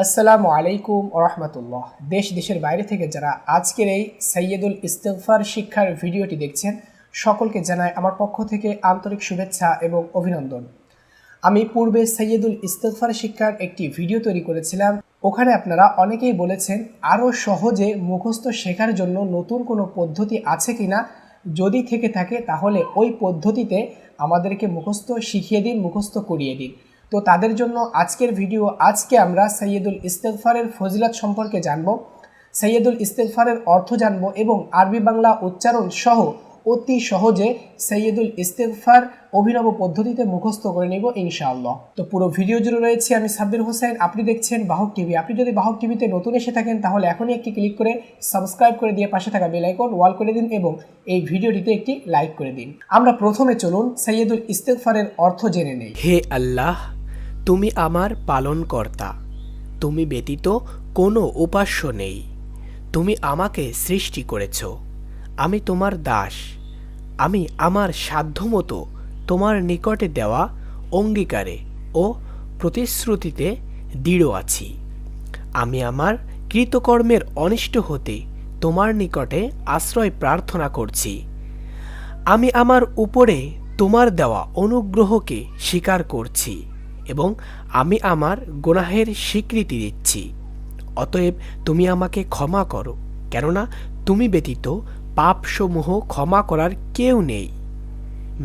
আসসালামু আলাইকুম ওয়া রাহমাতুল্লাহ। দেশ দেশের বাইরে থেকে যারা আজকের এই সাইয়্যিদুল ইস্তিগফার শিক্ষার ভিডিওটি দেখছেন সকলকে জানাই আমার পক্ষ থেকে আন্তরিক শুভেচ্ছা এবং অভিনন্দন। আমি পূর্বে সাইয়্যিদুল ইস্তিগফার শিক্ষার একটি ভিডিও তৈরি করেছিলাম। ওখানে আপনারা অনেকেই বলেছেন আরও সহজে মুখস্থ শেখার জন্য নতুন কোনো পদ্ধতি আছে কিনা, যদি থেকে থাকে তাহলে ওই পদ্ধতিতে আমাদেরকে মুখস্থ শিখিয়ে দিন, মুখস্থ করিয়ে দিন। তো তাদের জন্য আজকের ভিডিও। আজকে আমরা সাইয়্যিদুল ইস্তিগফারের ফজিলত সম্পর্কে জানব, সাইয়্যিদুল ইস্তিগফারের অর্থ জানব এবং আরবি বাংলা উচ্চারণ সহ অতি সহজে সাইয়্যিদুল ইস্তিগফার অভিনব পদ্ধতিতে মুখস্থ করে নিব ইনশাআল্লাহ। তো পুরো ভিডিও জুড়ে রয়েছে আমি সাব্বির হোসেন, আপনি দেখছেন বাহক টিভি। আপনি যদি বাহক টিভিতে নতুন এসে থাকেন তাহলে এখনই একটি ক্লিক করে সাবস্ক্রাইব করে দিয়ে পাশে থাকা বেল আইকন ওয়াল করে দিন এবং এই ভিডিওটিতে একটি লাইক করে দিন। আমরা প্রথমে চলুন সাইয়্যিদুল ইস্তিগফারের অর্থ জেনে নেই। হে আল্লাহ, তুমি আমার পালনকর্তা, তুমি ব্যতীত কোনো উপাস্য নেই। তুমি আমাকে সৃষ্টি করেছ, আমি তোমার দাস। আমি আমার সাধ্যমতো তোমার নিকটে দেওয়া অঙ্গীকারে ও প্রতিশ্রুতিতে দৃঢ় আছি। আমি আমার কৃতকর্মের অনিষ্ট হতে তোমার নিকটে আশ্রয় প্রার্থনা করছি। আমি আমার উপরে তোমার দেওয়া অনুগ্রহকে স্বীকার করছি এবং আমি আমার গুনাহের স্বীকৃতি দিচ্ছি। অতএব তুমি আমাকে ক্ষমা করো, কেননা তুমি ব্যতীত পাপসমূহ ক্ষমা করার কেউ নেই।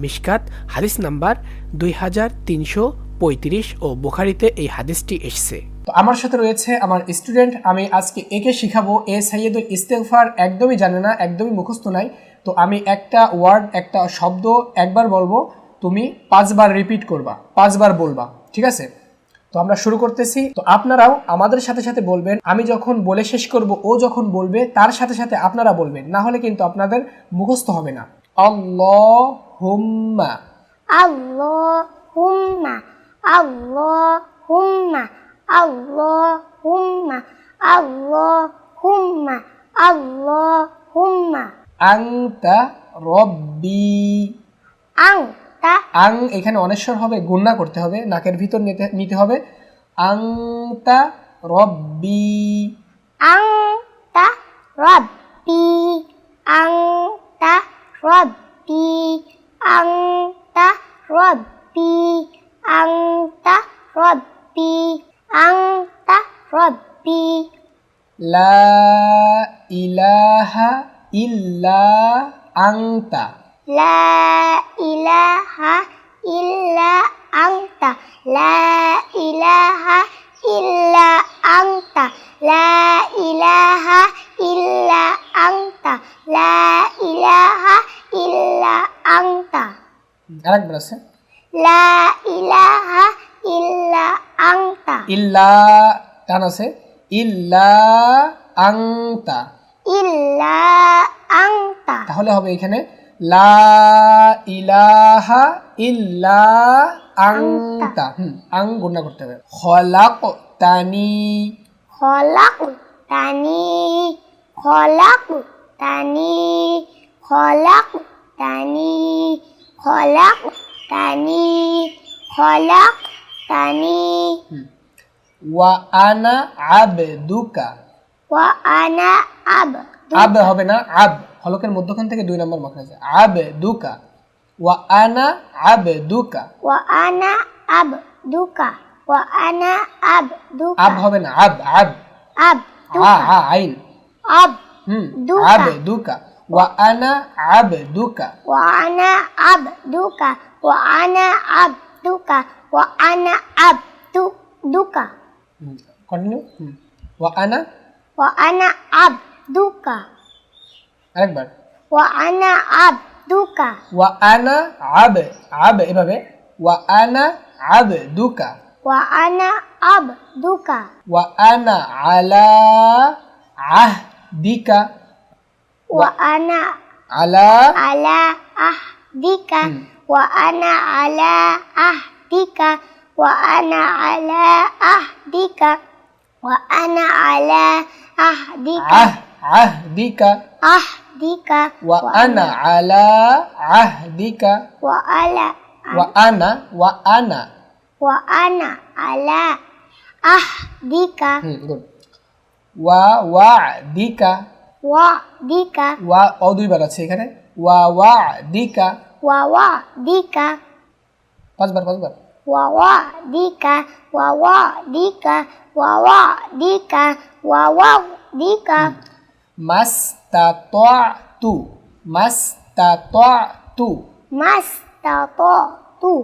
মিশকাত হাদিস নাম্বার 2335 ও বুখারীতে এই হাদিসটি এসেছে। তো আমার সাথে রয়েছে আমার স্টুডেন্ট। আমি আজকে একে শিখাবো। এ সাইয়্যিদুল ইস্তিগফার একদমই জানে না, একদমই মুখস্থ নাই। তো আমি একটা ওয়ার্ড, একটা শব্দ একবার বলবো, তুমি 5 বার রিপিট করবা, 5 বার বলবা, ঠিক আছে? তো আমরা শুরু করতেছি। তো আপনারাও আমাদের সাথে সাথে বলবেন। আমি যখন বলে শেষ করব, ও যখন বলবে তার সাথে সাথে আপনারা বলবেন, না হলে কিন্তু আপনাদের মুখস্থ হবে না। আল্লাহুম্মা, আল্লাহুম্মা, আল্লাহুম্মা, আল্লাহুম্মা, আল্লাহুম্মা, আল্লাহুম্মা। আনতা রব্বি। আনতা, আং এখানে অনেশ্বর হবে, গুণনা করতে হবে, নাকের ভিতর নিতে হবে। আনতা রব্বি, আনতা রব্বি, আনতা রব্বি, আনতা রব্বি, আনতা রব্বি, আনতা রব্বি। লা ইলাহা ইল্লা আনতা। লা ইলাহা ইল্লা আনতা, লা ইলাহা ইল্লা আনতা, লা ইলাহা ইল্লা আনতা, লা ইলাহা ইল্লা আনতা। আরেকবার আছে, লা ইলাহা ইল্লা আনতা, ইল্লা টান আছে, ইল্লা আনতা। ইল্লা আনতা। তাহলে হবে এখানে লা ইলাহা ইল্লা আনতা। আং গুণনা করতে হবে। খলাকতানি, খলাকতানি, খলাকতানি, খলাকতানি, খলাকতানি, খলাকতানি। ওয়া আনা আবদুকা। ওয়া আনা আবদুকা। আব হবে না, আব হলকের মধ্যখান থেকে 2 নম্বর মাখরাজ। আবদুকা, ওয়া আনা আবদুকা। ওয়া আনা আবদুকা, ওয়া আনা আবদুকা। আব হবে না, আব আব, আবদুকা, আইন, আবদুকা, আবদুকা। ওয়া আনা আবদুকা, ওয়া আনা আবদুকা, ওয়া আনা আবদুকা, ওয়া আনা আবদুকা। কন্টিনিউ। ওয়া আনা আবদুকা। আরেকবার। ওয়া আনা আবদুকা। ওয়া আনা আব এভাবে। ওয়া আনা আবদুকা। ওয়া আনা আবদুকা। ওয়া আনা আলা আহদিকা। ওয়া আনা আলা আলা আহদিকা। ওয়া আনা আলা আহদিকা। ওয়া আনা আলা আহদিকা। ওয়া আনা আলা আহদিকা। আহদিকা। আহদিকা। ওয়া আনা আলা আহদিকা। ওয়া আলা ওয়া আনা wa ana ala ahdika গুড। ওয়াদিকা, wa'dika ওয়া ও দুইবার আছে এখানে, ওয়াদিকা, wa'dika পাঁচবার। wa'dika wa'dika wa'dika wa'dika মাস্তাতু, মাস্তাতু, mastata'tu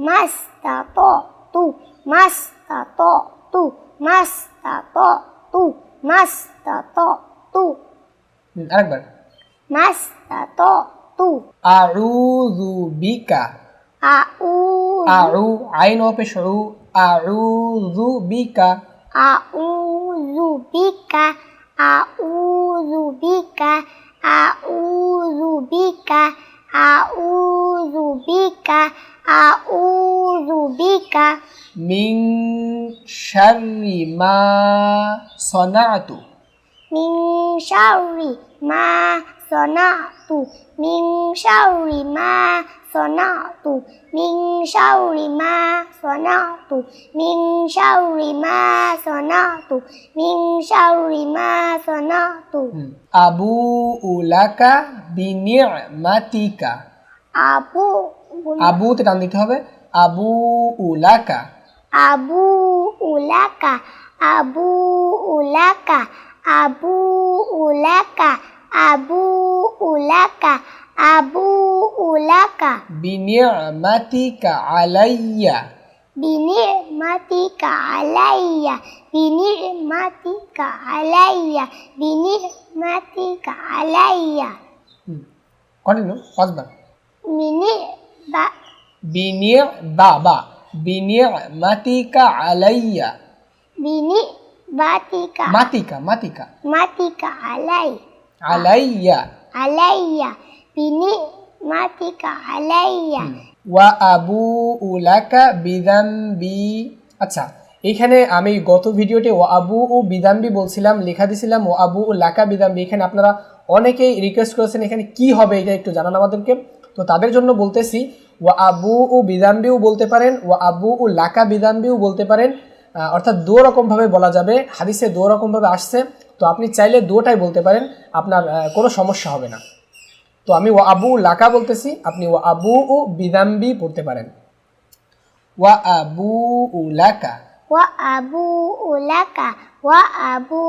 mastata'tu mastata'tu mastata'tu mastata'tu আরেকবার। mastata'tu আউযু বিকা, a'udzu আইন ও পেশ উ, আউযু বিকা, a'udzu bika a'udzu bika a'udzu bika a'udzu bika a'udzu bika মিন শাররি মা সনাতু, min syarri ma sana'tu min syarri ma sana'tu min syarri ma sana'tu min syarri ma sana'tu min syarri ma sana'tu Abu উলাকা বিনি'মাতিকা, abu আবুতে টান দিতে হবে, Abu উলাকা, abu ulaka abu ulaka abu ulaka abu ulaka abu ulaka বিনি'মাতিকা আলাইয়া, bini'matika alayya bini'matika alayya bini'matika alayya continue, পাঁচবার। mini ba বিনি'মাতিকা আলাইয়া, bini batika মাতিকা, মাতিকা, matika আলাইয়া, alayya bini matika alayya ওয়া আবু উলাকা বিদাম্বি। আচ্ছা, এখানে আমি গত ভিডিওতে ও আবু ও বিদাম্বি বলছিলাম, লেখা দিছিলাম ও আবু ও লাকা বিদাম্বি। এখানে আপনারা অনেকেই রিকোয়েস্ট করেছেন এখানে কি হবে এটা একটু জানান আমাদেরকে। তো তাদের জন্য বলতেছি ও আবু ও বিদাম্বিও বলতে পারেন, ও আবু ও লাকা বিদাম্বিও বলতে পারেন, অর্থাৎ দু রকমভাবে বলা যাবে, হাদিসে দু রকমভাবে আসছে। তো আপনি চাইলে দুটাই বলতে পারেন, আপনার কোনো সমস্যা হবে না। তো আমি ও আবু লাকা বলতেছি, আপনি ও আবু ও বিদাম্বি পড়তে পারেন। ওয়া Abu উলাকা, wa abu ulaka wa abu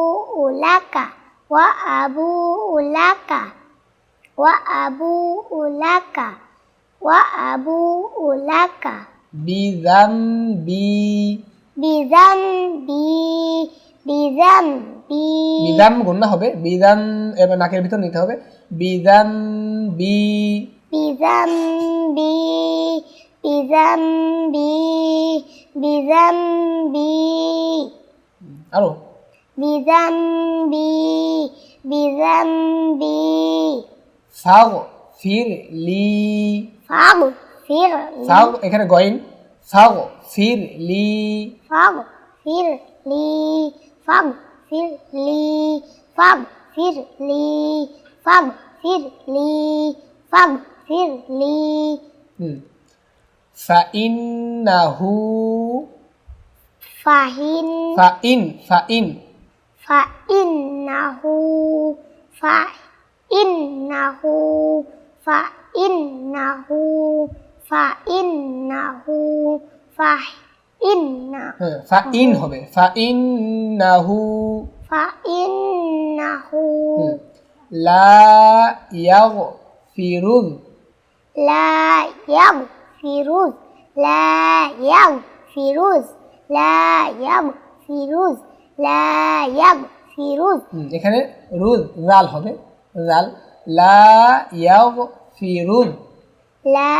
ulaka wa abu ulaka wa abu ulaka wa abu ulaka বিদাম্বি, bizambi bizambi বিদাম গুণনা হবে, বিদাম এবার নাকের ভিতর নিতে হবে, বিদাম্বি, bizambi bizambi bizambi আরো bizambi bizambi ফাগ ফির লি, faghfir ফাগ এখানে গয়েন, ফাগ ফির লি, faghfir li faghfir li faghfir li faghfir li faghfir li ফাইন্নাহু, fahin fine fa'innahu fa'innahu fa'innahu fa'innahu fa'innahu হ্যাঁ, ফাইন হবে, ফাইন্নাহু fa'innahu লা ইয়াগফিরুল, la yaghfiruz la yaghfiruz la yaghfiruz la yaghfiruz এখানে rule জাল হবে, জাল, লা ইয়াগফিরুল, la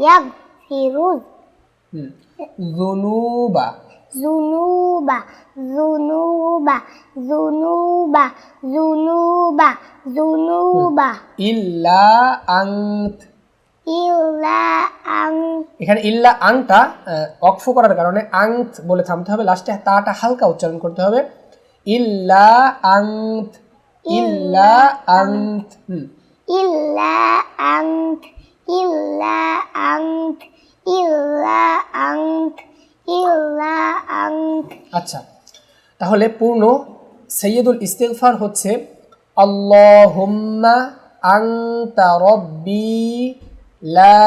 yaghfiruz যুনুবা, zunuba zunuba zunuba zunuba zunuba ইল্লা আন্ত, illa ang এখানে ইল্লা আংটা অক্ফ করার কারণে আংত বলে থামতে হবে, লাস্টে তাটা হালকা উচ্চারণ করতে হবে, ইল্লা আংত, ইল্লা আংত, illa ant illa ant illa ant إلا أنت আচ্ছা, তাহলে পূর্ণ সাইয়্যিদুল ইস্তিগফার হচ্ছে আল্লাহুম্মা আনতা রব্বি লা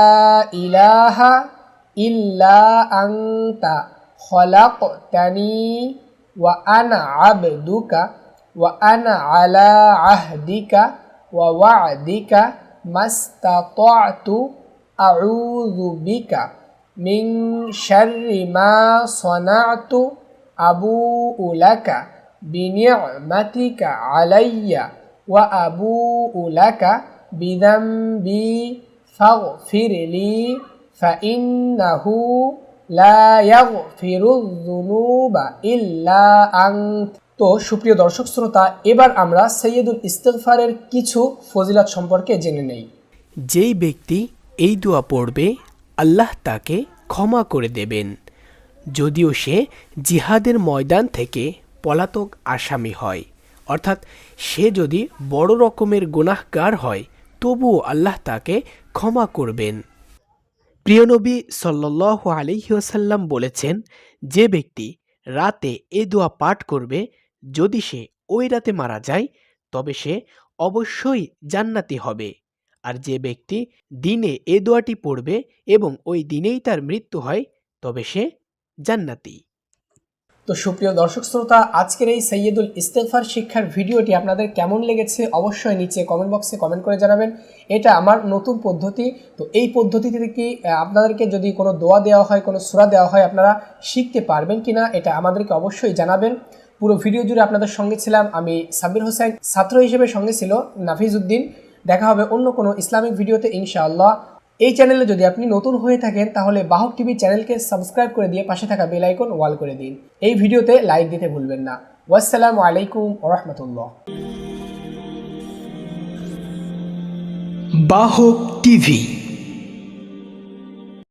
ইলাহা ইল্লা আনতা খলাকতানি ওয়া আনা আবদুকা ওয়া আনা আলা আহদিকা ওয়া ওয়া'দিকা মাস্তাতা'তু আউযু বিকা মিন শাররি মা সানা'তু আবুউ লাকা বিনি'মাতিকা আলাইয়া ওয়া আবুউ লাকা বিযামবি ফাগফিরলি ফাইন্নাহু লা ইয়াগফিরুয যুনুবা ইল্লা আনত। তো সুপ্রিয় দর্শক শ্রোতা, এবার আমরা সাইয়্যিদুল ইস্তিগফারের কিছু ফজিলত সম্পর্কে জেনে নেই। যেই ব্যক্তি এই দোয়া পড়বে আল্লাহ তাকে ক্ষমা করে দেবেন, যদিও সে জিহাদের ময়দান থেকে পলাতক আসামি হয়। অর্থাৎ সে যদি বড় রকমের গুনাহগার হয় তবুও আল্লাহ তাকে ক্ষমা করবেন। প্রিয় নবী সাল্লাল্লাহু আলাইহি ওয়াসাল্লাম বলেছেন, যে ব্যক্তি রাতে এ দোয়া পাঠ করবে, যদি সে ওই রাতে মারা যায় তবে সে অবশ্যই জান্নাতি হবে। আর যে ব্যক্তি দিনে এ দোয়াটি পড়বে এবং ওই দিনেই তার মৃত্যু হয় তবে সে জান্নাতি। তো সুপ্রিয় দর্শক শ্রোতা, আজকের এই সাইয়্যিদুল ইস্তিগফার শিক্ষার ভিডিওটি আপনাদের কেমন লেগেছে অবশ্যই নিচে কমেন্ট বক্সে কমেন্ট করে জানাবেন। এটা আমার নতুন পদ্ধতি। তো এই পদ্ধতিতে কি আপনাদেরকে যদি কোনো দোয়া দেওয়া হয়, কোনো সূরা দেওয়া হয়, আপনারা শিখতে পারবেন কিনা এটা আমাদেরকে অবশ্যই জানাবেন। পুরো ভিডিও জুড়ে আপনাদের সঙ্গে ছিলাম আমি সাব্বির হোসেন, ছাত্র হিসেবে সঙ্গে ছিল নাফিজ উদ্দিন। দেখা হবে অন্য কোনো ইসলামিক ভিডিওতে ইনশাআল্লাহ। এই চ্যানেলে যদি আপনি নতুন হয়ে থাকেন তাহলে বাহক টিভি চ্যানেলকে সাবস্ক্রাইব করে দিয়ে পাশে থাকা বেল আইকন ওয়াল করে দিন। এই ভিডিওতে লাইক দিতে ভুলবেন না। ওয়াসসালামু আলাইকুম ওয়া রাহমাতুল্লাহ। বাহক টিভি।